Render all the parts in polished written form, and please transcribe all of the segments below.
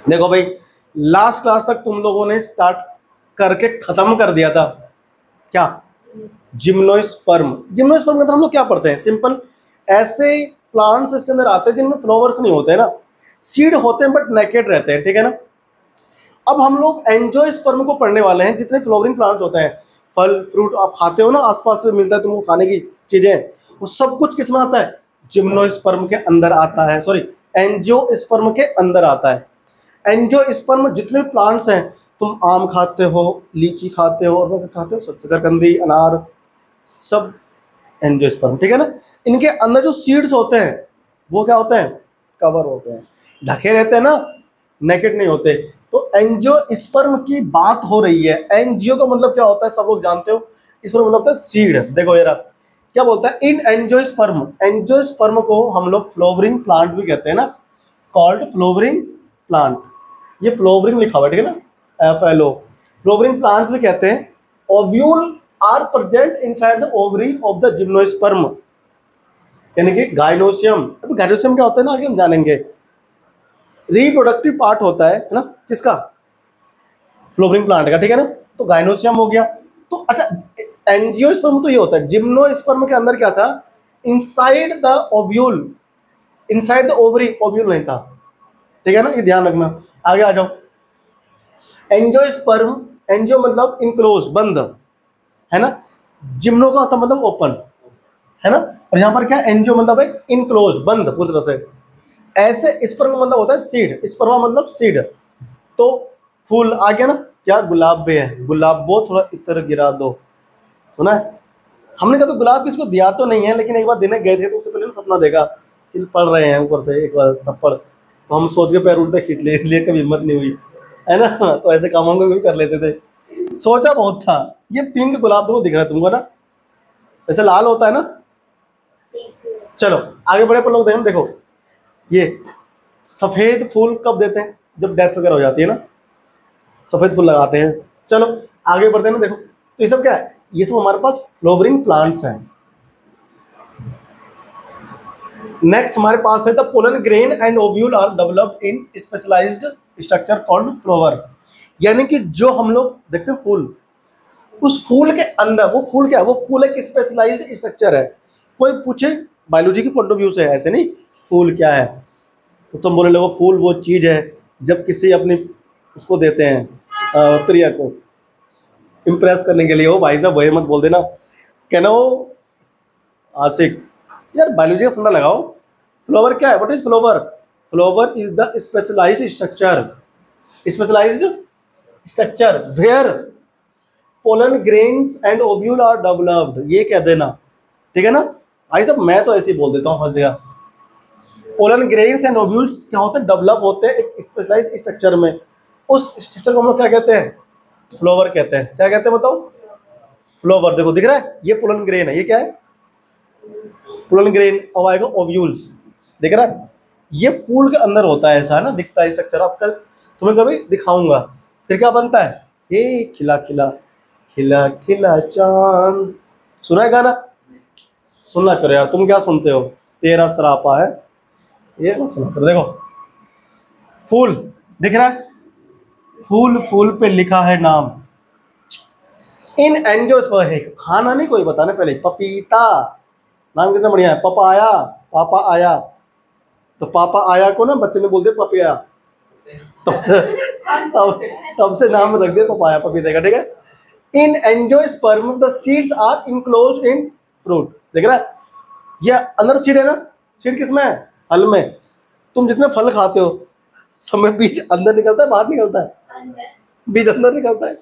देखो भाई, last class तक तुम लोगों ने स्टार्ट करके खत्म कर दिया था क्या, जिम्नोस्पर्म। जिम्नोस्पर्म के अंदर हम लोग क्या पढ़ते हैं, सिंपल ऐसे प्लांट्स इसके अंदर आते हैं जिनमें फ्लावर्स नहीं होते हैं ना, सीड होते हैं बट नेकेड रहते हैं, ठीक है ना। अब हम लोग एंजियोस्पर्म को पढ़ने वाले हैं। जितने फ्लावरिंग प्लांट्स होते हैं, फल फ्रूट आप खाते हो ना, आसपास से मिलता है तुमको खाने की चीजें, वो सब कुछ किसमें आता है, जिम्नोस्पर्म के अंदर आता है, सॉरी एंजियोस्पर्म के अंदर आता है। एंजियोस्पर्म जितने प्लांट्स हैं, तुम आम खाते हो, लीची खाते हो, और क्या खाते हो, शकरकंदी, अनार, सब एंजियोस्पर्म, ठीक है ना। इनके अंदर जो सीड्स होते हैं वो क्या होते हैं, कवर होते हैं, ढके रहते हैं ना, नेकेड नहीं होते। तो एंजियोस्पर्म की बात हो रही है। एंजियो का मतलब क्या होता है, सब लोग जानते हो, इसमें मतलब होता है सीड। देखो यार क्या बोलता है, इन एंजियोस्पर्म, एंजियोस्पर्म को हम लोग फ्लावरिंग प्लांट भी कहते हैं ना, कॉल्ड फ्लावरिंग प्लांट। ये फ्लावरिंग लिखा हुआ है, ठीक है ना, FLO, फ्लावरिंग प्लांट्स भी कहते हैं। Ovule are present inside the ovary of the gymnosperm, यानी कि गाइनोसियम। अभी गाइनोसियम क्या होता है ना, आगे हम जानेंगे। रिप्रोडक्टिव पार्ट होता है ना, किसका, फ्लोवरिंग प्लांट का, ठीक है ना। तो गाइनोसियम हो गया। तो अच्छा, एंजियोस्पर्म तो ये होता है। जिम्नोस्पर्म के अंदर क्या था, inside the ovule, inside the ovary, ovule नहीं था, ठीक है ना, ये ध्यान रखना। आगे आ जाओ। एंजियोस्पर्म, एंजियो मतलब इनक्लोज, बंद, है ना। जिम्नो का होता मतलब ओपन, है ना। और यहाँ पर क्या, एंजियो मतलब है इनक्लोज, बंद पूरी तरह से। ऐसे स्पर्म का मतलब होता है सीड, स्पर्मा मतलब सीड। तो फूल आ गया ना, क्या गुलाब भी है, गुलाब वो थोड़ा इतर गिरा दो, सुना है। हमने कभी गुलाब किसी को दिया तो नहीं है, लेकिन एक बार देने गए थे तो उससे पहले ना सपना देखा कि पढ़ रहे हैं ऊपर से एक बार थप्पड़, तो हम सोच के पैर उल्टे खींच लिए, इसलिए कभी हिम्मत नहीं हुई, है ना। तो ऐसे कामों को भी कर लेते थे, सोचा बहुत था। ये पिंक गुलाब तुमको दिख रहा है तुमको ना, वैसे लाल होता है ना। चलो आगे बढ़े पर लोग, देखो ये सफेद फूल कब देते हैं, जब डेथ वगैरह हो जाती है ना, सफेद फूल लगाते हैं। चलो आगे बढ़ते हैं ना, देखो तो ये सब क्या है, ये सब हमारे पास फ्लावरिंग प्लांट्स हैं। नेक्स्ट हमारे पास है the pollen grain and ovule are developed in specialised structure called flower. यानी कि जो हम लोग देखते हैं फूल, उस फूल के अंदर, वो फूल क्या है, वो फूल एक स्पेशलाइज्ड स्ट्रक्चर है। कोई पूछे बायोलॉजी की पॉइंट ऑफ व्यू से, ऐसे नहीं फूल क्या है, तो तुम बोलने लगो फूल वो चीज है जब किसी अपनी उसको देते हैं प्रिया को इम्प्रेस करने के लिए। हो भाई साहब वही मत बोल देना, कहना हो आशिक, यार बायोलॉजी का फंडा लगाओ। फ्लावर क्या है, what is flower, flower is the specialised structure, specialised structure where pollen grains and ovule are developed, ये कह देना, ठीक है ना। भाई साहब मैं तो ऐसे ही बोल देता हूँ हर जगह। पोलन ग्रेन्स एंड ओव्यूल्स क्या होते हैं, डेवलप होते हैं एक स्पेशलाइज्ड स्ट्रक्चर में। उस स्ट्रक्चर को हम लोग क्या कहते हैं, फ्लावर कहते हैं। क्या कहते हैं बताओ, फ्लावर। देखो दिख रहा है, ये पोलन ग्रेन है, ये क्या है, पोलन ग्रेन। अब आएगा ओव्यूल्स, दिख रहा है, ये फूल के अंदर होता है, ऐसा है ना, दिखता है स्ट्रक्चर। आप कल तुम्हें कभी दिखाऊंगा। फिर क्या बनता है, ये खिला खिला खिला खिला चांद, सुना है गाना, सुनना करो यार, तुम क्या सुनते हो, तेरा सरापा है, ये ना सुना करो। देखो फूल दिख रहा है, फूल, फूल पे लिखा है नाम। इन एंजियोस्पर्म है, खाना नहीं कोई बताने पहले, पपीता, नाम कितना बढ़िया है, पपाया, पापा आया। तो पापा आया को ना बच्चे ने बोल दिया पपिया, तब से तब से नाम रख दिया पपाया, पपीते का, ठीक है। In angiosperm the seeds are enclosed in fruit, देख रहा है, ये अंदर सीड है ना, सीड किसमें है, फल में। तुम जितने फल खाते हो सब में बीज अंदर निकलता है बाहर निकलता है, बीज अंदर निकलता है,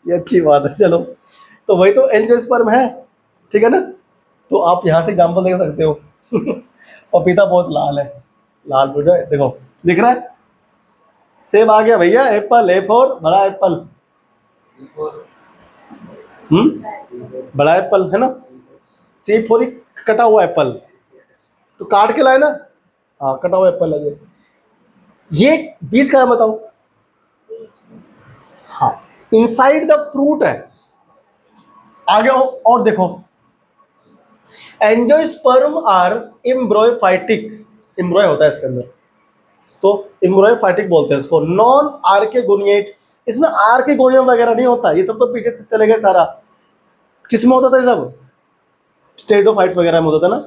ये अच्छी बात है। चलो तो वही तो एंजियोस्पर्म है, ठीक है ना। तो आप यहाँ से एग्जाम्पल देख सकते हो पपीता बहुत लाल है, लाल फ्रूट है, देखो दिख रहा है। सेब आ गया भैया, एप्पल, ए फॉर बड़ा एप्पल, बड़ा एप्पल है ना, सी फॉर कटा हुआ एप्पल, तो काट के लाए ना, हाँ कटा हुआ एप्पल लगे। ये बीज का है बताओ, हाँ इनसाइड द फ्रूट है। आगे और देखो, एंजियोस्पर्म आर एम्ब्रोयोफाइटिक, एम्ब्रोय होता है इसके अंदर, तो इम्ब्रोफाइटिक बोलते हैं इसको। नॉन आर्केगोनिएट, इसमें आर्केगोनियम वगैरह नहीं होता, ये सब तो पीछे चले गए सारा। किसमें होता था ये सब? स्टेडोफाइट्स वगैरह में होता था ना।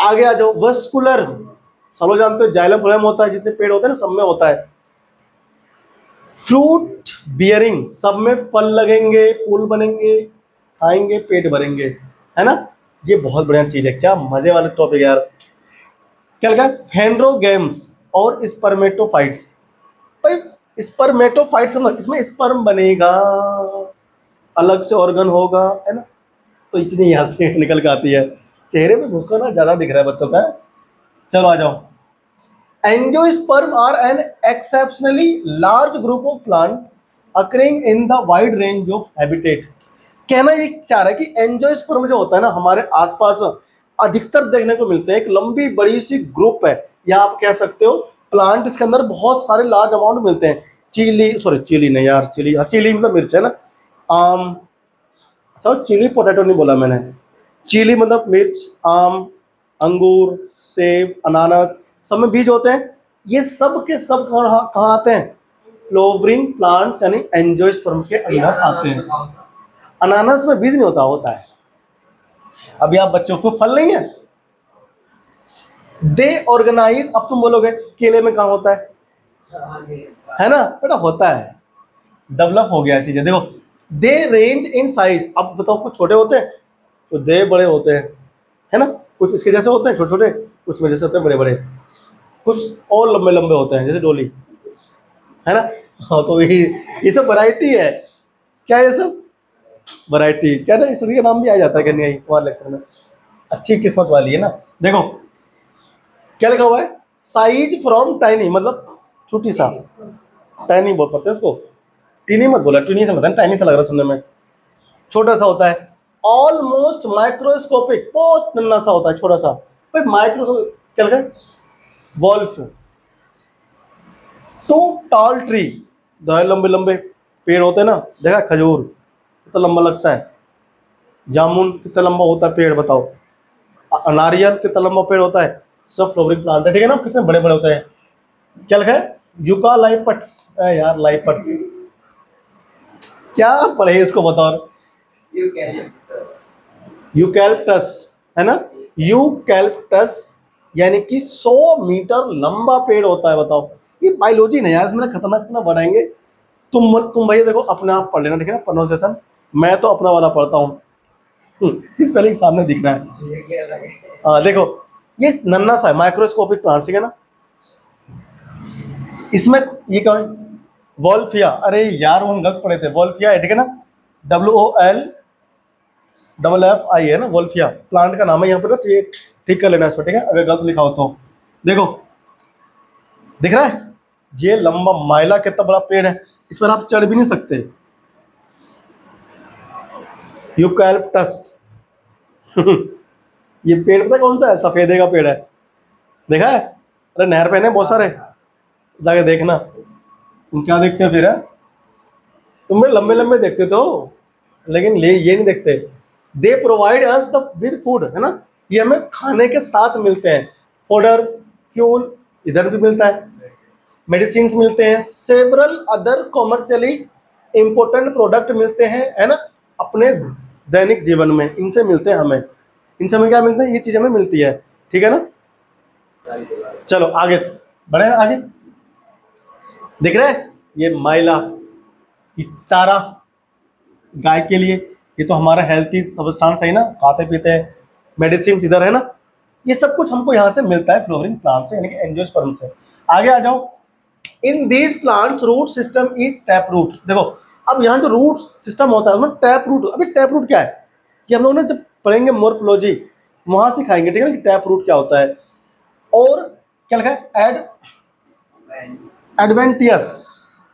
आगे आ जाओ, वस्कुलर, सब लोग जानते हो जाइलम फ्लोएम होता है, जितने पेड़ होते हैं ना सब में होता है। फ्रूट बियरिंग, सब में फल लगेंगे, फूल बनेंगे, खाएंगे, पेट भरेंगे, है ना। ये बहुत बढ़िया चीज है, क्या मजे वाले टॉपिक यार। क्या लिखा है? फेंड्रोगेम्स और स्पर्मेटोफाइट्स। भाई स्पर्मेटोफाइट्स, इसमें स्पर्म बनेगा, अलग से ऑर्गन होगा, है ना। तो इतनी याद निकल के आती है। चेहरे पे मुझको ना ज्यादा दिख रहा है बच्चों का। चलो आ जाओ। Angiosperm are an exceptionally large group of plant occurring in the wide range of habitat. कहना ये चाह रहा है कि एंजियोस्पर्म जो होता है ना हमारे आसपास अधिकतर देखने को मिलते हैं। एक लंबी बड़ी सी ग्रुप है, या आप कह सकते हो प्लांट, इसके अंदर बहुत सारे लार्ज अमाउंट मिलते हैं। चिली नहीं यार, चिली मतलब मिर्च है ना। आम, अच्छा चिली पोटैटो नहीं बोला मैंने, चिली मतलब मिर्च, आम, अंगूर, सेब, अनानास, सब में बीज होते हैं। ये सब के सब कहाँ आते हैं? फ्लोवरिंग प्लांट्स यानी एंजियोस्पर्म के अंदर आते हैं। अनानास में बीज नहीं होता, होता है। अभी आप बच्चों को फल नहीं है, दे ऑर्गेनाइज। अब तुम बोलोगे केले में कहाँ होता है ना बेटा, होता है, डेवलप हो गया चीजें। देखो, दे रेंज इन साइज। अब बताओ, कुछ छोटे होते हैं तो दे बड़े होते हैं, है ना। कुछ इसके जैसे होते हैं छोटे छोटे, कुछ में जैसे होते हैं बड़े बड़े, कुछ और लंबे लंबे होते हैं जैसे डोली, है ना। हाँ, तो ये सब वैरायटी है। क्या ये सब वैरायटी? क्या ना, इसका नाम भी आ जाता है कि नहीं तुम्हारे लेक्चर में? अच्छी किस्मत वाली है ना। देखो क्या लिखा हुआ है, साइज फ्रॉम टाइनी, मतलब छोटी सा, टाइनी बोल पड़ते हैं इसको, टीनी मत बोला, टीनी से लगता है, टाइनी सा लग रहा है सुनने में, छोटा सा होता है। ऑलमोस्ट माइक्रोस्कोपिक, बहुत नन्हा सा होता है, छोटा सा। भाई माइक्रोस्कोपिक क्या लिखा है? वॉल्फ। टू टॉल ट्री, दो लंबे लंबे पेड़ होते हैं ना, देखा खजूर कितना लंबा लगता है, जामुन कितना लंबा होता है पेड़, बताओ, नारियल कितना लंबा पेड़ होता है, सब फ्लोवरिंग प्लांट है, ठीक है ना, कितने बड़े बड़े होते हैं। क्या लिखा है? यूकालाइपट्स, यार लाइपट्स क्या पढ़े इसको बताओ। यूकैलिप्टस, है ना। यूकैलिप्टस यानी कि 100 मीटर लंबा पेड़ होता है, बताओ। ये बायोलॉजी नहीं यार, इसमें खतरनाक कितना बढ़ाएंगे। तुम भैया देखो अपने आप पढ़ लेना, ठीक है ना, प्रोनाउंसिएशन। मैं तो अपना वाला पढ़ता हूँ, इस पहले सामने दिख रहा है। हाँ देखो, ये नन्ना सा है, माइक्रोस्कोपिक प्लांट, ठीक है ना। इसमें ये क्या है? वॉल्फिया, अरे यार वो हम गलत पढ़े थे, वॉल्फिया है, ठीक है ना, WOLFFI है ना, वॉल्फिया प्लांट का नाम है यहाँ पर ना, तो ये ठीक कर लेना इस पर, ठीक है, अगर गलत लिखा हो तो। देखो दिख रहा है, ये लंबा माइला कितना बड़ा पेड़ है, इस पर आप चढ़ भी नहीं सकते। यूकैलिप्टस ये पेड़ पता कौन सा है? सफेदे का पेड़ है, देखा है? अरे नहर पे है बहुत सारे, जाके देखना। तुम क्या देखते हो फिर? है तुम बड़े लंबे लंबे देखते तो, लेकिन ये नहीं देखते। They provide us the with food, है ना, ये हमें खाने के साथ मिलते हैं। फोडर, फ्यूल इधर भी मिलता है, मेडिसिन मिलते हैं, several other commercially important product मिलते हैं, है ना, अपने दैनिक जीवन में इनसे मिलते हैं हमें। इनसे हमें क्या मिलते हैं? ये चीज़ हमें मिलती है, ठीक है ना। चलो आगे बढ़े ना, आगे दिख रहा है ये माइला, ये चारा गाय के लिए, ये तो हमारा हेल्थी सब्सटेंस है ना, खाते पीते हैं, मेडिसिन इधर है ना, ये सब कुछ हमको यहाँ से मिलता है फ्लोवरिंग प्लांट से, यानी कि एंजियोस्पर्म से। आगे आ जाओ। In these plants root system is tap root. देखो अब यहाँ जो रूट सिस्टम होता है उसमें टैप रूट, अभी टैप रूट क्या है ये हम लोग ना जब पढ़ेंगे मोर्फोलॉजी वहां सिखाएंगे, ठीक है ना, कि टैप रूट क्या होता है। और क्या लिखा है?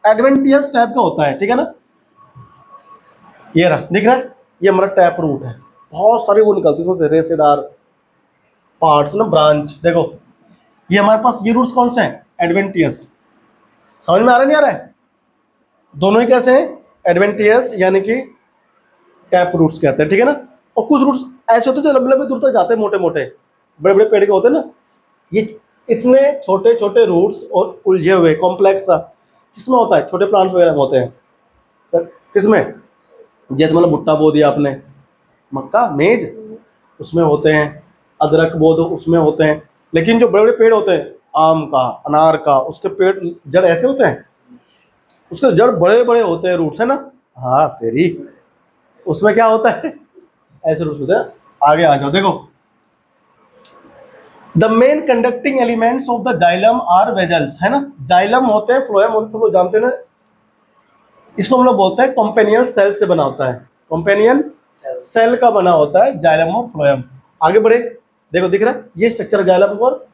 एडवेंटियस टाइप का होता है, ठीक है ना। ये रहा, दिख रहा है, ये हमारा टैप रूट है, बहुत सारे वो निकलती है उसमें से, रेशेदार पार्ट्स ना, ब्रांच। देखो ये हमारे पास ये रूट्स कौन से हैं? एडवेंटियस। समझ में आ रहा नहीं आ रहा है? दोनों ही कैसे हैं? एडवेंटियस यानी कि टैप रूट्स कहते हैं, ठीक है ना। और कुछ रूट्स ऐसे होते हैं जो लंबे लंबे दूर तक जाते हैं, मोटे मोटे बड़े बड़े पेड़ के होते हैं ना, ये इतने छोटे छोटे रूट्स और उलझे हुए कॉम्प्लेक्स सा किसमें होता है? छोटे प्लांट्स वगैरह में होते हैं सर। किसमें? जैसे मतलब भुट्टा बो दिया आपने, मक्का मेज उसमें होते हैं, अदरक बो दो उसमें होते हैं। लेकिन जो बड़े बड़े पेड़ होते हैं, आम का, अनार का, उसके पेड़ जड़ ऐसे होते हैं, उसके जड़ बड़े बड़े होते हैं, रूट्स है ना। हाँ तेरी, उसमें क्या होता है? ऐसे रूट्स होते हैं। आगे आ जाओ, देखो the main conducting elements of the xylem are vessels, है ना। जाइलम होते हैं, फ्लोएम होते हैं, सब लोग जानते हैं ना। इसको हम लोग बोलते हैं कॉम्पेनियन सेल से बना होता है, कॉम्पेनियन सेल का बना होता है जाइलम और फ्लोएम। आगे बढ़े, देखो दिख रहा है ये स्ट्रक्चर जाइलम और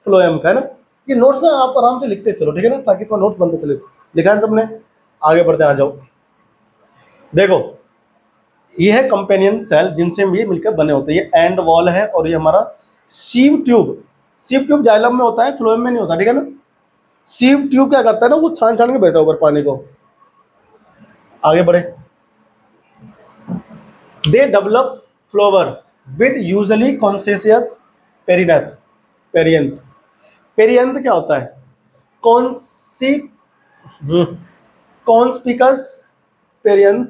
फ्लोएम का, है ना। ये नोट्स ना आप आराम से लिखते चलो, ठीक है ना, ताकि तो नोट्स बनते चले। लिखा है सबने? आगे बढ़ते आ जाओ, देखो ये है कंपेनियन सेल जिनसे ये मिलकर बने होते हैं। ये एंड वॉल है और ये हमारा sieve tube. Sieve tube xylem में होता है, फ्लोएम में नहीं होता, ठीक है ना। सीव ट्यूब क्या करता है ना, वो छान छान के भेजता है ऊपर पानी को। आगे बढ़े, they develop flower with usually conspicuous perianth perianth. Perianth क्या होता है? Conspicuous perianth.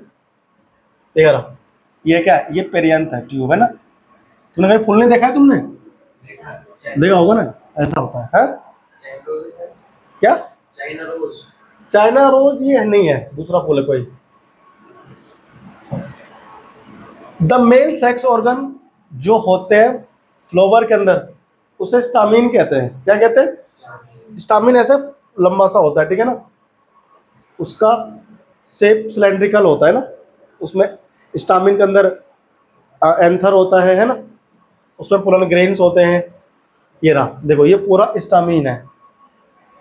देख रहा, ये क्या है? ये पेरियंथ है, ट्यूब है ना। तूने कहीं फूल नहीं देखा है? तुमने देखा होगा ना, ऐसा होता है। क्या चाइना रोज? ये नहीं है, दूसरा फूल है कोई। द मेल सेक्स ऑर्गन जो होते हैं फ्लावर के अंदर, उसे स्टामिन कहते हैं। क्या कहते हैं? स्टामिन ऐसे लंबा सा होता है, ठीक है ना। उसका शेप सिलेंड्रिकल होता है ना। उसमें स्टामिन के अंदर एंथर होता है ना। उसमें पोलन ग्रेन्स होते हैं। ये रहा, देखो ये पूरा स्टामिन है,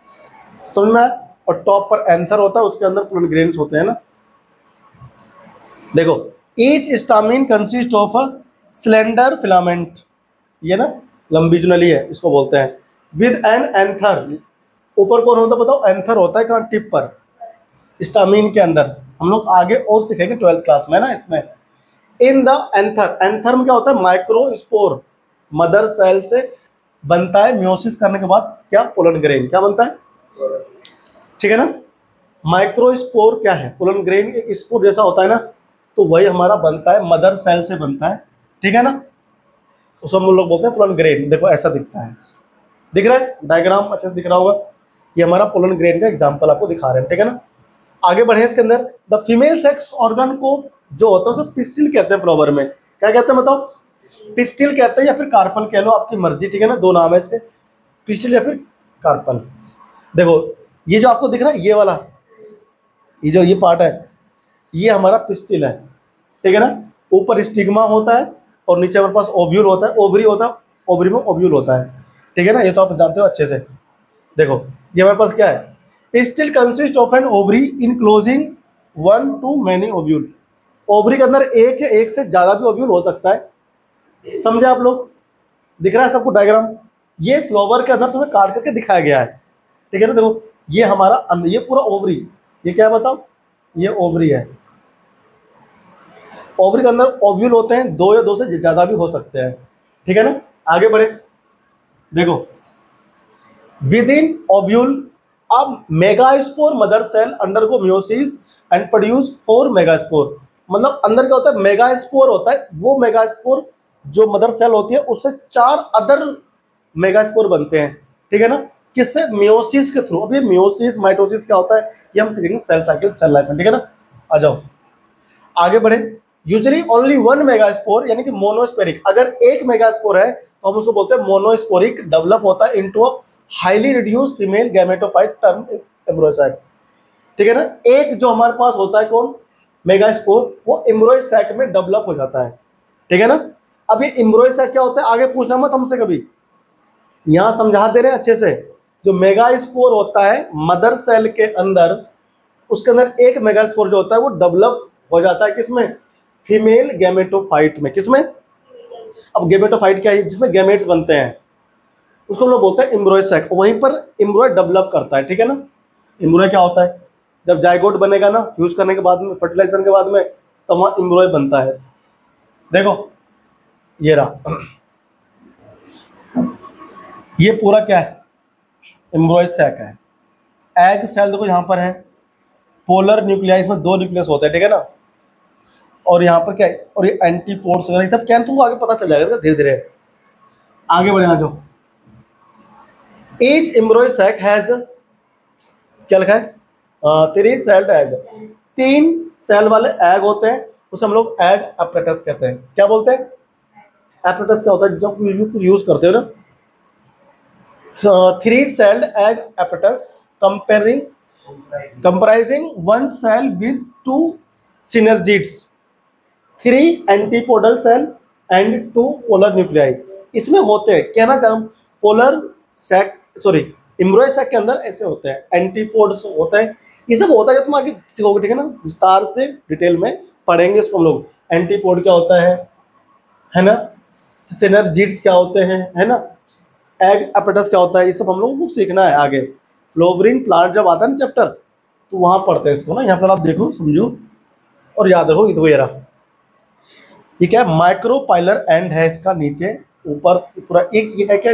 समझ में आया? और टॉप पर एंथर होता है, उसके अंदर पोलन ग्रेन्स होते हैं ना। देखो each stamen consist of a slender filament, ये ना लंबी जो नली है इसको बोलते हैं, विद एन एंथर। ऊपर कौन होता है बताओ? एंथर होता है। कहाँ? टिप पर, स्टामिन के अंदर। हम लोग आगे और सीखेंगे 12th क्लास में ना इसमें। इन द एंथर, एंथर में क्या होता है? माइक्रोस्पोर मदर सेल से बनता है। म्योसिस करने के बाद क्या? Pollen grain. क्या बनता है? ठीक है ना। माइक्रोस्पोर क्या है? पोलन ग्रेन एक स्पोर जैसा होता है ना, तो वही हमारा बनता है, मदर सेल से बनता है, ठीक है ना। उसको हम लोग बोलते हैं पोलन ग्रेन। देखो ऐसा दिखता है, दिख रहा है? डायग्राम अच्छे से दिख रहा होगा। ये हमारा पोलन ग्रेन का एग्जांपल आपको दिखा रहे हैं, ठीक है ना। आगे बढ़े, इसके अंदर द फीमेल सेक्स ऑर्गन को जो होता है उसे पिस्टिल कहते हैं। फ्लावर में क्या कहते हैं बताओ? पिस्टिल कहते हैं या फिर कार्पल कह लो, आपकी मर्जी, ठीक है ना। दो नाम है इसके, पिस्टिल या फिर कार्पल। देखो ये जो आपको दिख रहा है, ये वाला, ये जो ये पार्ट है, ये हमारा पिस्टिल है, ठीक है ना। ऊपर स्टिग्मा होता है और नीचे हमारे पास ओव्यूल होता है, ओवरी होता है, ओवरी में ओव्यूल होता है, ठीक है ना। ये तो आप जानते हो अच्छे से। देखो ये हमारे पास क्या है? Pistil consist of an ovary enclosing 1 to many ovule. Ovary के अंदर एक या एक से ज्यादा भी ओव्यूल हो सकता है, समझे आप लोग? दिख रहा है सबको डायग्राम? ये फ्लावर के अंदर तुम्हें काट करके दिखाया गया है, ठीक है ना। देखो ये हमारा ये पूरा ओवरी, ये क्या है बताओ? ये ओवरी है। ओवरी के अंदर ओव्यूल होते हैं, 2 या 2 से ज्यादा भी हो सकते हैं, ठीक है ना। आगे बढ़े, देखो विद इन ओव्यूल अब megaspore mother cell undergo meiosis and produce 4 megaspore. मतलब अंदर क्या होता है? मेगास्पोर होता है। वो मेगास्पोर जो मदर सेल होती है उससे 4 अदर मेगास्पोर बनते हैं, ठीक है ना। किससे? मियोसिस के थ्रू। अब ये मियोसिस माइटोसिस क्या होता है ये हम सीखेंगे सेल साइकिल, सेल लाइफ में, ठीक है ना। आ जाओ आगे बढ़े। यूजुअली ओनली 1 मेगास्पोर यानी कि मोनोस्पोरिक, अगर एक मेगास्पोर है तो हम उसको बोलते हैं मोनोस्पोरिक, डेवलप होता है into a highly reduced female gametophyte term embryo sac, ठीक है ना। एक जो हमारे पास होता है कौन? मेगास्पोर, वो एम्ब्रोइड सैक में डेवलप हो जाता है, ठीक है ना। अब ये एम्ब्रोइड सैक क्या होता है आगे पूछना मत हमसे कभी, यहां समझा दे रहे हैं अच्छे से। जो मेगास्पोर होता है मदर सेल के अंदर, उसके अंदर एक मेगास्पोर जो होता है वो डेवलप हो जाता है किसमें? फीमेल गैमेटोफाइट में। किसमें? अब गैमेटोफाइट क्या है? जिसमें गैमेट्स बनते हैं, उसको हम लोग बोलते हैं एम्ब्रोइड सैक। वहीं पर एम्ब्रोइड डेवलप करता है, ठीक है ना। एम्ब्रोइड क्या होता है? जब जाइगोट बनेगा ना, फ्यूज करने के बाद में, फर्टिलाइजेशन के बाद में, तो वहां एम्ब्रोइड बनता है। देखो ये रहा, ये पूरा क्या है? एम्ब्रॉयड सैक है। एग सेल देखो यहाँ पर है, पोलर न्यूक्लियाई, इसमें 2 न्यूक्लियस होते हैं, ठीक है ना। और यहाँ पर क्या है, और ये एंटीपोड्स वगैरह सब क्या है, तुमको आगे पता चल जाएगा धीरे धीरे। आगे बढ़े आ जाओ। ईच एम्ब्रॉयड सैक हैज, क्या लिखा है, 3 सेल्ड एग, 3 सेल वाले एग होते हैं, उसे हम लोग एग अपरेटस कहते हैं। क्या बोलते हैं? अपरेटस क्या होता है, जब कुछ यूज करते हो ना। 3 sailed egg apparatus comprising 1 cell with 2 synergids, 3 antipodal cell and 2 polar nuclei। इसमें होते हैं, कहना चाहूँ पोलर सैक, सॉरी एम्ब्रॉयड सैक के अंदर ऐसे होते हैं, एंटीपोड्स होते हैं, ये सब होता है, तुम आगे सीखोगे, ठीक है ना, विस्तार से डिटेल में पढ़ेंगे इसको हम लोग। एंटीपोड क्या होता है ना, सिनर्जिड्स क्या होते हैं, है ना, एग अपरेटस क्या होता है, ये सब हम लोगों को सीखना है आगे। फ्लोवरिंग प्लांट जब आता है ना चैप्टर, तो वहां पढ़ते हैं इसको ना। यहाँ पर आप देखो, समझो और याद रखो। ये रहा, ये क्या है, माइक्रोपाइलर एंड है इसका, नीचे ऊपर पूरा एक ये है क्या,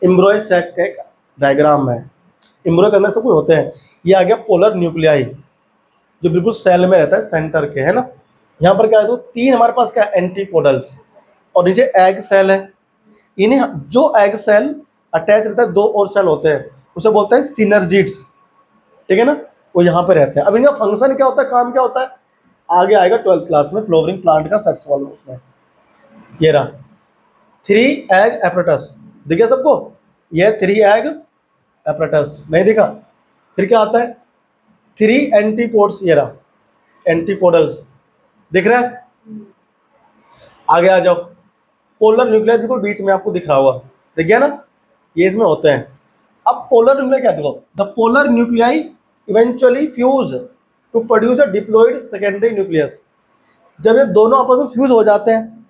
एम्ब्रॉयड सैक का एक डायग्राम है। एम्ब्रॉयड के अंदर सब कुछ होते हैं। ये आ गया पोलर न्यूक्लियाई, जो बिल्कुल सेल में रहता है, सेंटर के, है ना। यहाँ पर क्या है, तो 3 हमारे पास क्या है, एंटीपोडल्स, और नीचे एग सेल है। इन्हें जो एग सेल अटैच रहता है, 2 और सेल होते हैं, उसे बोलते हैं सिनर्जिड्स, ठीक है ना, वो यहाँ पे रहते हैं। अब इनका फंक्शन क्या होता है, काम क्या होता है, आगे आएगा 12th क्लास में, फ्लोवरिंग प्लांट का सेक्स वाला उसमें। ये रहा 3 एग apparatus, दिखा सबको, यह 3 एग apparatus नहीं दिखा। फिर क्या आता है, 3 एंटीपोड्स, ये रहा एंटीपोडल्स, दिख रहा है। आगे आ जाओ, पोलर न्यूक्लियर बिल्कुल बीच में आपको दिख रहा होगा, दिख गया ना, ये इसमें होते हैं। अब पोलर न्यूक्लियर क्या, देखो, the polar nuclei eventually fuse to produce a diploid secondary nucleus. जब ये दोनों आपस में फ्यूज हो जाते हैं,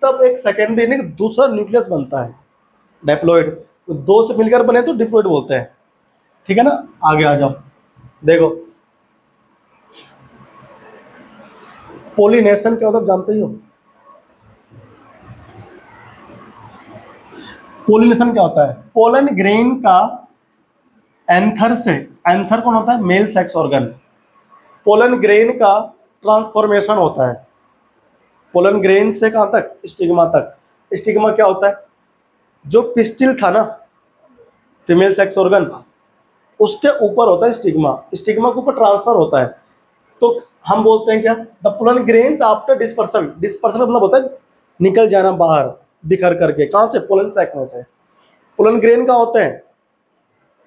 तब एक सेकेंडरी यानी दूसरा न्यूक्लियस बनता है, डिप्लॉयड। तो 2 से मिलकर बने तो डिप्लॉयड बोलते हैं, ठीक है ना। आगे आ जाओ, देखो पोलिनेशन क्या होता है, जानते ही हो। पोलिनेशन क्या होता है, पोलन ग्रेन का एंथर से, एंथर कौन होता है, male sex organ, pollen grain का ट्रांसफॉर्मेशन होता है। पोलन ग्रेन से कहाँ तक, स्टिग्मा तक। स्टिग्मा क्या होता है, जो पिस्टिल था ना, फीमेल सेक्स ऑर्गन, उसके ऊपर होता है स्टिग्मा, स्टिग्मा के ऊपर ट्रांसफर होता है। तो हम बोलते हैं क्या, the pollen grains after dispersion, dispersion मतलब होता है निकल जाना बाहर, बिखर करके, कहाँ से, पोलन सैक में से। पोलन ग्रेन का होते हैं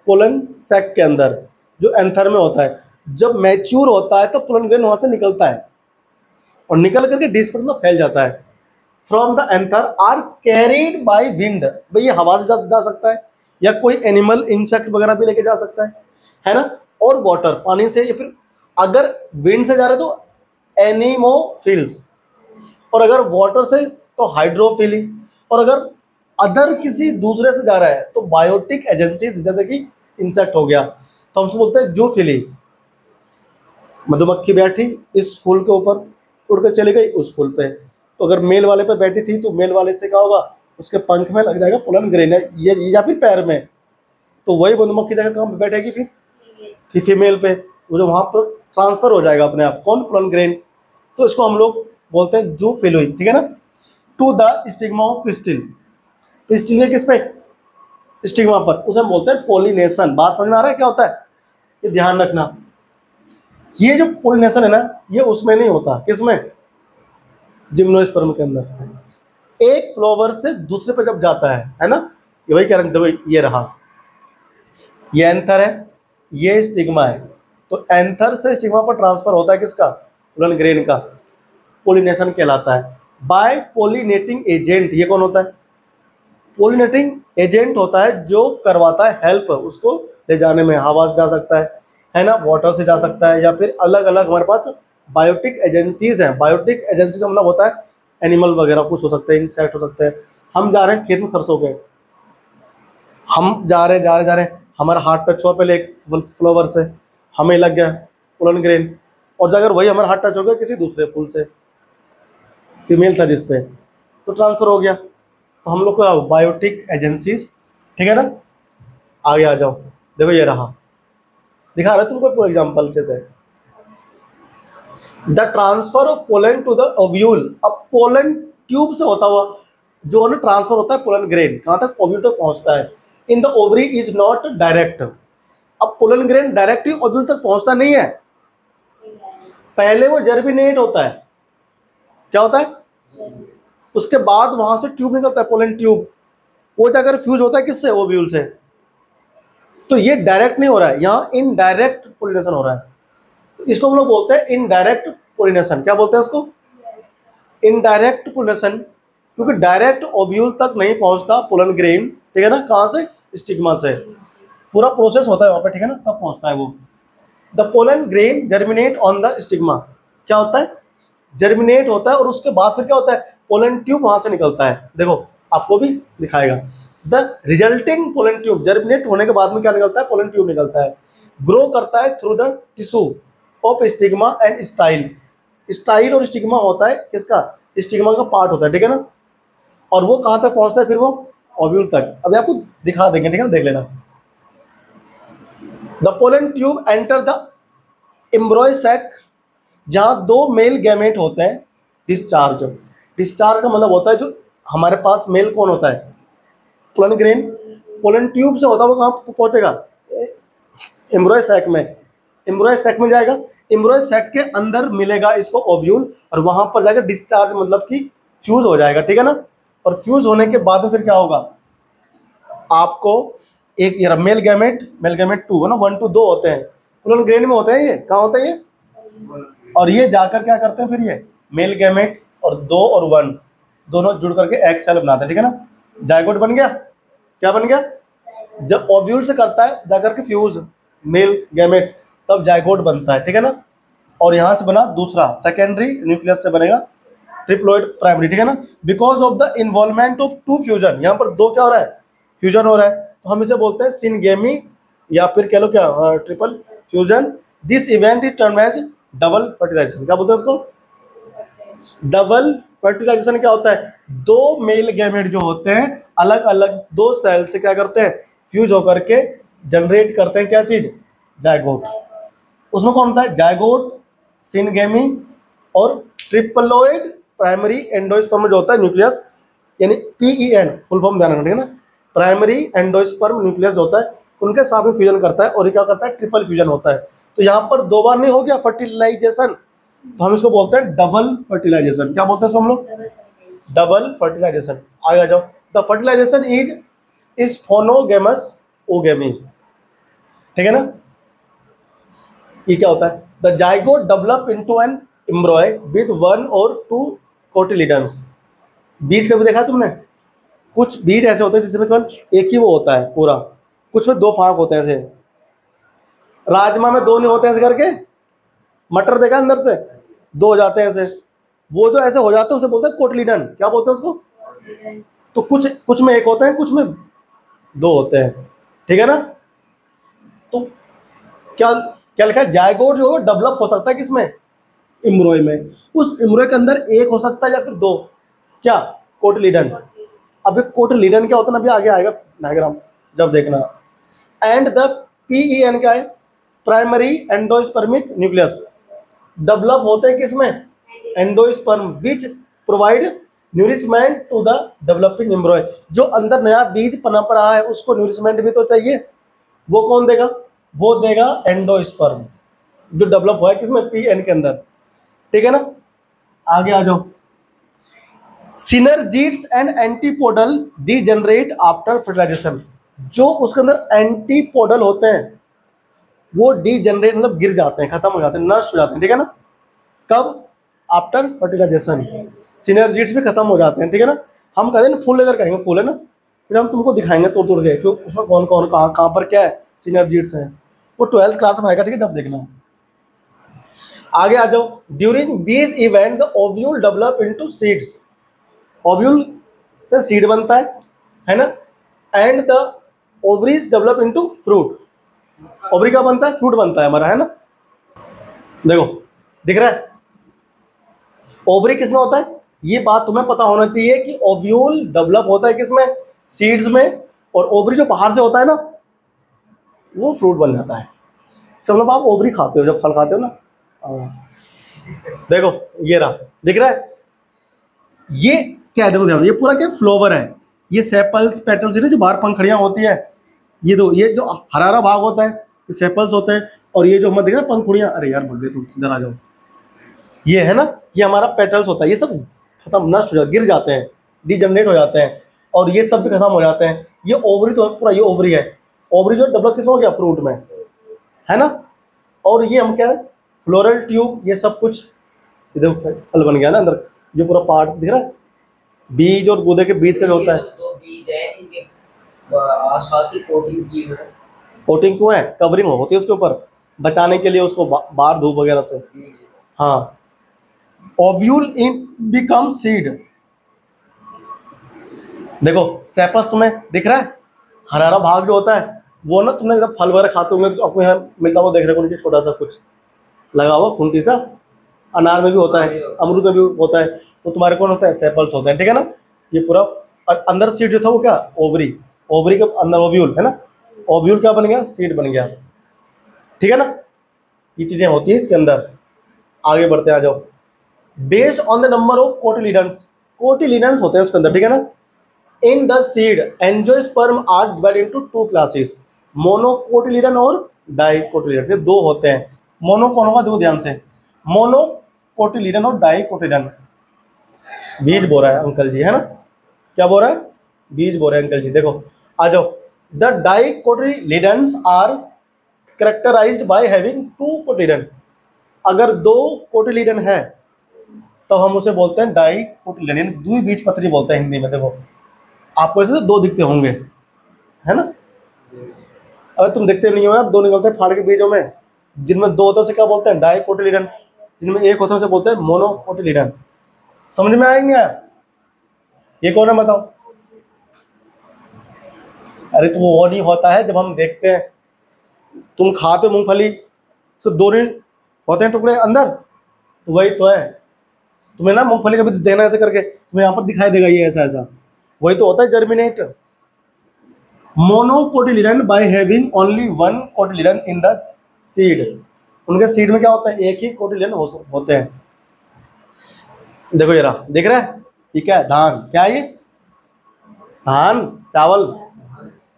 पोलन सैक के अंदर, जो एंथर में होता है। जब मैच्योर होता है तो पोलन ग्रेन वहां से निकलता है, और निकल करके डिस्पर्सन में फैल जाता है। From the anther are carried by wind, भाई ये हवा से जा सकता है, या कोई एनिमल इंसेक्ट वगैरह भी लेके जा सकता है ना, और वाटर, पानी से, या फिर अगर विंड से जा रहे तो एनिमोफिल्स, और अगर वाटर से तो हाइड्रोफिली, और अगर अदर किसी दूसरे से जा रहा है तो बायोटिक एजेंसीज, जैसे कि इंसेक्ट हो गया, तो हमसे बोलते हैं जूफिली। मधुमक्खी बैठी इस फूल के ऊपर, उड़ कर चली गई उस फूल पे, तो अगर मेल वाले पर बैठी थी तो मेल वाले से क्या होगा, उसके पंख में लग जाएगा पोलन ग्रेन, ये या फिर पैर में, तो वही मधुमक्खी जगह कहाँ पे बैठेगी, फिर फीमेल पे, वो जो वहाँ पर ट्रांसफर हो जाएगा अपने आप, कौन, पोलन ग्रेन। तो इसको हम लोग बोलते हैं जूफिली, ठीक है ना। To the stigma of pistil, pistil है किस पे, स्टिग्मा पर, उसे हम बोलते हैं पोलिनेशन। बात समझ में आ रहा है क्या होता है, ये ध्यान रखना। ये जो पोलिनेशन है ना, ये उसमें नहीं होता, किसमें, जिम्नोस्पर्म के अंदर। एक फ्लावर से दूसरे पे जब जाता है ना, ये वही क्या रखते, ये रहा, ये एंथर है, ये स्टिग्मा है, तो एंथर से स्टिग्मा पर ट्रांसफर होता है किसका, पोलन ग्रेन का, पोलिनेशन कहलाता है। बाय पोलिनेटिंग एजेंट, ये कौन होता है, पोलिनेटिंग एजेंट होता है जो करवाता है हेल्प उसको ले जाने में, हवा से जा सकता है ना, वाटर से जा सकता है, या फिर अलग अलग हमारे पास बायोटिक एजेंसीज हैं। बायोटिक एजेंसीज मतलब होता है एनिमल वगैरह कुछ हो सकते हैं, इंसेक्ट हो सकते हैं। हम जा रहे हैं खेत में सरसों के, हम जा रहे हैं, हमारा हाथ टच हुआ पहले एक फ्लावर से, हमें लग गया पोलन ग्रेन, और जाकर वही हमारा हाथ टच हो गया किसी दूसरे फूल से, फीमेल था जिसपे, तो ट्रांसफर हो गया। तो हम लोग को बायोटिक एजेंसीज, ठीक है ना। आगे आ जाओ। देखो ये रहा, दिखा रहा है तुमको पूरा एग्जाम्पल अच्छे से। The transfer of pollen to the ovule, अब पोलन ट्यूब से होता हुआ जो है ना ट्रांसफर होता है पोलन ग्रेन कहाँ तक, ओव्यूल तक पहुंचता है। In the ovary is not direct, अब पोलन ग्रेन डायरेक्टली ओव्यूल तक पहुंचता नहीं है, पहले वो जर्मिनेट होता है, क्या होता है, उसके बाद वहां से ट्यूब निकलता है पोलन ट्यूब, वो जाकर फ्यूज होता है किससे, ओव्यूल से। तो ये डायरेक्ट नहीं हो रहा है, यहाँ इनडायरेक्ट पोलिनेशन हो रहा है, तो इसको हम लोग बोलते हैं इनडायरेक्ट पोलिनेशन। क्या बोलते हैं इसको, इनडायरेक्ट पोलिनेशन, क्योंकि डायरेक्ट ओव्यूल तक नहीं पहुंचता पोलन ग्रेन, ठीक है ना, कहाँ से, स्टिग्मा से, पूरा प्रोसेस होता है वहाँ पे, ठीक है ना, तब पहुंचता है वो। The pollen grain germinate on the stigma, क्या होता है, जर्मिनेट होता है, और उसके बाद फिर क्या होता है, पोलन ट्यूब वहां से निकलता है, देखो आपको भी दिखाएगा। The resulting pollen tube, germinate होने के बाद में क्या निकलता है, पोलन ट्यूब निकलता है, ग्रो करता है through the tissue of stigma and style, style और स्टिग्मा होता है किसका, स्टिग्मा का पार्ट होता है, ठीक है ना, और वो कहाँ तक पहुंचता है फिर वो ओव्यूल तक। अभी आपको दिखा देंगे, ठीक है ना, देख लेना। The pollen tube enter the embryo sac, जहाँ दो मेल गैमेट होते हैं, डिस्चार्ज, डिस्चार्ज का मतलब होता है जो हमारे पास मेल कौन होता है, पोलन ग्रेन, पोलन ट्यूब से होता है वो कहाँ पहुंचेगा, एम्ब्रॉय सैक में, एम्ब्रॉय सैक में जाएगा, एम्ब्रॉय सैक के अंदर मिलेगा इसको ओव्यूल, और वहां पर जाकर डिस्चार्ज मतलब कि फ्यूज हो जाएगा, ठीक है ना, और फ्यूज होने के बाद में फिर क्या होगा, आपको एक ये मेल गैमेट टू है ना, 1 to 2 होते हैं, पोलन ग्रेन में होते हैं, ये कहाँ होते हैं ये, और ये जाकर क्या करते हैं फिर ये मेल गैमेट और 2 और 1 दोनों जुड़ करके एक सेल बनाते हैं, ठीक है ना, जायगोट बन गया, क्या बन गया, जब ओव्यूल से करता है जाकर के फ्यूज मेल गैमेट तब जायगोट बनता है, ठीक है ना, और यहाँ से बना दूसरा सेकेंडरी न्यूक्लियस से बनेगा ट्रिप्लोइड प्राइमरी, ठीक है ना, because of the involvement of 2 fusion, यहाँ पर 2 क्या हो रहा है, फ्यूजन हो रहा है, तो हम इसे बोलते हैं सिनगेमी या फिर कह लो क्या triple fusion. This event is termed as double fertilisation, क्या बोलते हैं उसको, डबल फर्टिलाइजेशन क्या होता है, 2 मेल गैमेट जो होते हैं अलग अलग 2 सेल से क्या करते हैं, फ्यूज होकर के जनरेट करते हैं क्या चीज, जायगोट, उसमें कौन होता है, जायगोट, सिनगेमी और ट्रिपलोइड प्राइमरी एंडोस्पर्म जो होता है न्यूक्लियस, यानी PEN फुल फॉर्म ध्यान रखना, ठीक है ना, प्राइमरी एंडोस्पर्म न्यूक्लियस जो होता है उनके साथ में फ्यूजन करता है, और ये क्या करता है, ट्रिपल फ्यूजन होता है। तो यहाँ पर 2 बार नहीं हो गया फर्टिलाइजेशन, तो हम इसको बोलते हैं डबल फर्टिलाइजेशन, क्या बोलते हैं इसको हम लोग, डबल फर्टिलाइजेशन। आगे आ जाओ, the fertilisation is siphonogamous oogamy, ठीक है ना, ये क्या होता है, the zygote develop into an embryo with 1 or 2 cotyledons, बीज कभी देखा तुमने, कुछ बीज ऐसे होते हैं जिसमें केवल एक ही वो होता है पूरा, कुछ में 2 फांक होते हैं, ऐसे राजमा में 2 नहीं होते ऐसे करके, मटर देखा अंदर से 2 हो जाते हैं ऐसे, वो जो ऐसे हो जाते हैं उसे बोलते हैं कोटिलिडन, क्या बोलते हैं उसको, तो कुछ में 1 होते हैं, कुछ में 2 होते हैं, ठीक है ना, तो क्या क्या लिखा है, जायगोट जो है डेवलप हो सकता है किसमें, एम्ब्रॉय में, उस एम्ब्रॉय के अंदर 1 हो सकता है या फिर 2, क्या, कोटिलिडन। अब कोटिलिडन क्या होता है ना, अभी आगे आएगा डायग्राम जब देखना। एंड द PEN क्या है, प्राइमरी एंडोस्पर्मिक न्यूक्लियस, डेवलप होते हैं किसमें, endosperm, which provide nourishment to the developing embryo, जो अंदर नया बीज पनप रहा है उसको न्यूरिशमेंट भी तो चाहिए, वो कौन देगा, वो देगा एंडोस्पर्म जो डेवलप हुआ है किसमें, PN के अंदर, ठीक है ना। आगे आ जाओ, synergids and antipodal degenerate after fertilisation, जो उसके अंदर एंटीपोडल होते हैं वो डीजनरेट मतलब गिर जाते हैं, खत्म हो जाते हैं, नष्ट हो जाते हैं, ठीक है ना, कब, आफ्टर फर्टिलाइजेशन, सिनर्जीड्स भी खत्म हो जाते हैं, ठीक है ना, हम कहते हैं ना फूल लेकर कहेंगे फूल है ना, फिर हम तुमको दिखाएंगे तोड़ तोड़ के क्यों उसमें कौन कौन कहाँ पर क्या है सिनर्जीड्स हैं, वो 12th क्लास में आएगा, ठीक है, जब देखना। आगे आ जाओ, during this event the ovule develop into seeds, ovule से सीड बनता है ना, and the ovaries develop into fruit, ovary का बनता है, फ्रूट बनता है हमारा, है ना, देखो दिख रहा है, ओवरी किसमें होता है, ये बात तुम्हें पता होना चाहिए कि ओव्यूल डेवलप होता है किसमें, सीड्स में, और ओवरी जो बाहर से होता है ना, वो फ्रूट बन जाता है। सब लोग आप ओवरी खाते हो जब फल खाते हो ना। देखो ये रहा, दिख रहा है, ये क्या है, देखो देखो ये पूरा क्या फ्लोवर है, ये सेपल्स पेटल्स है जो बाहर पंखड़ियां होती है, ये दो, ये जो हरा भाग होता है ये सेपल्स होते हैं, और ये जो हमें दिख रहा है पंखुड़ियां, अरे यार भूल गए तुम, इधर आ जाओ, ये है ना, ये हमारा पेटल्स होता है, ये सब खत्म, नष्ट हो जाते, गिर जाते हैं, डिजनरेट हो जाते हैं, और ये सब भी खत्म हो जाते हैं। ये ओवरी तो पूरा ये ओवरी है, ओवरी जो डेवलप किसमें हो गया, फ्रूट में, है ना। और ये हम क्या है, फ्लोरल ट्यूब, ये सब कुछ इधर फल बन गया ना अंदर, जो पूरा पार्ट दिख रहा है, बीज और गूदे के बीच का जो होता है, दो बीज है इनके आसपास की कोटिंग की हुई है। कोटिंग क्यों है, कवरिंग होती है उसके ऊपर, बचाने के लिए उसको बाहर धूप वगैरह से। हाँ, ओव्यूल इन बिकम सीड, देखो सेपस तुम्हें दिख रहा है, हरा भाग जो होता है वो ना, तुमने जब फल वगैरह खाते होंगे तो आपको यहाँ मिलता हुआ देख रहे हो, छोटा सा कुछ लगा हुआ खूंटी सा, अनार में भी होता है, अमरूद में भी होता है, वो तुम्हारे कौन होता है, सेपल्स होते हैं, ठीक है ना। ये पूरा अंदर सीड जो था वो क्या, ओवरी, ओवरी के अंदर ओव्यूल है ना, ओव्यूल क्या बन गया, सीड बन गया, ठीक है ना। ये चीजें होती है इसके अंदर। आगे बढ़ते आ जाओ, based on the number of cotyledons, cotyledons होते हैं उसके अंदर, ठीक है ना। In the seed angiosperm are divided into two classes, monocotyledon और डाइकोटिलिडन, ये दो होते हैं। मोनो कौन होगा, देखो ध्यान से, मोनोकोटिलिडन और डाइकोटिलिडन, बीज बो रहा है अंकल जी, है ना, क्या बो रहा है, बीज बो रहे हैं अंकल जी। देखो आ जाओ, the dicotyledons are characterised by having two cotyledon, अगर दो कोटिलिडन है तो हम उसे बोलते हैं डाइकोटिलिडन, यानी द्विबीजपत्री बोलते हैं हिंदी में। देखो आपको ऐसे दो दिखते होंगे, है ना, अगर तुम देखते नहीं हो यार, दो निकलते हैं फाड़ के बीजों में, जिनमें दो होते हैं उसे क्या बोलते हैं, डाइकोटिलिडन, जिनमें एक होता है उसे बोलते हैं मोनोकोटिलिडन। समझ में आएंगे यार, ये कौन है बताओ। अरे तो वो नहीं होता है जब हम देखते हैं, तुम खाते हो मूंगफली तो दो नहीं होते हैं टुकड़े अंदर, तो वही तो है, तुम्हें ना मूंगफली कभी देना ऐसे करके, तुम्हें यहाँ पर दिखाई देगा ये ऐसा ऐसा, वही तो होता है germinate. Monocotyledon by having only one cotyledon in the seed, उनके सीड में क्या होता है, एक ही कोटिलिडन होते हैं। देखो ये रहा, दिख रहा है, ये क्या है, धान, क्या है ये, धान, चावल,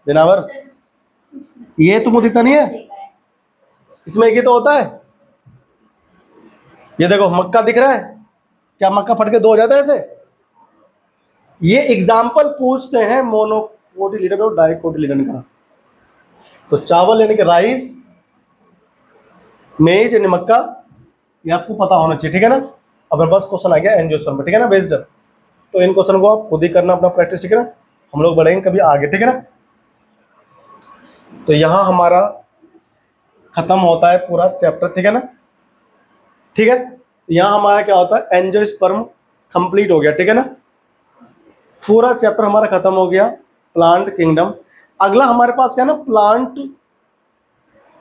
जनावर, ये तुमको दिखता नहीं है, इसमें एक ही तो होता है। ये देखो मक्का दिख रहा है, क्या मक्का फट के दो हो जाता है ऐसे। ये एग्जाम्पल पूछते हैं मोनोकोटिलिडन और डाइकोटिलिडन का। तो चावल यानी कि राइस, मेज यानी मक्का, ये आपको पता होना चाहिए, ठीक है ना। अब बस क्वेश्चन आ गया एंजियोस्पर्म, ठीक है ना बेस्ड, तो इन क्वेश्चन को आप खुद ही करना अपना प्रैक्टिस, ठीक है ना, हम लोग बढ़ेंगे कभी आगे, ठीक है ना। तो यहाँ हमारा खत्म होता है पूरा चैप्टर, ठीक है ना, ठीक है। यहाँ हमारा क्या होता है, एंजियोस्पर्म कंप्लीट हो गया, ठीक है ना, पूरा चैप्टर हमारा खत्म हो गया, प्लांट किंगडम। अगला हमारे पास क्या है ना, प्लांट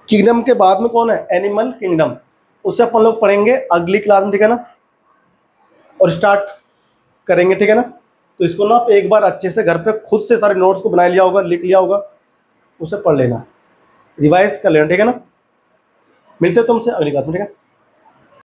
किंगडम के बाद में कौन है, एनिमल किंगडम, उससे अपन लोग पढ़ेंगे अगली क्लास में, ठीक है ना, और स्टार्ट करेंगे, ठीक है ना। तो इसको ना आप एक बार अच्छे से घर पे खुद से सारे नोट्स को बना लिया होगा, लिख लिया होगा, उसे पढ़ लेना, रिवाइज कर लेना, ठीक है ना। मिलते हैं तुमसे अगली क्लास में, ठीक है।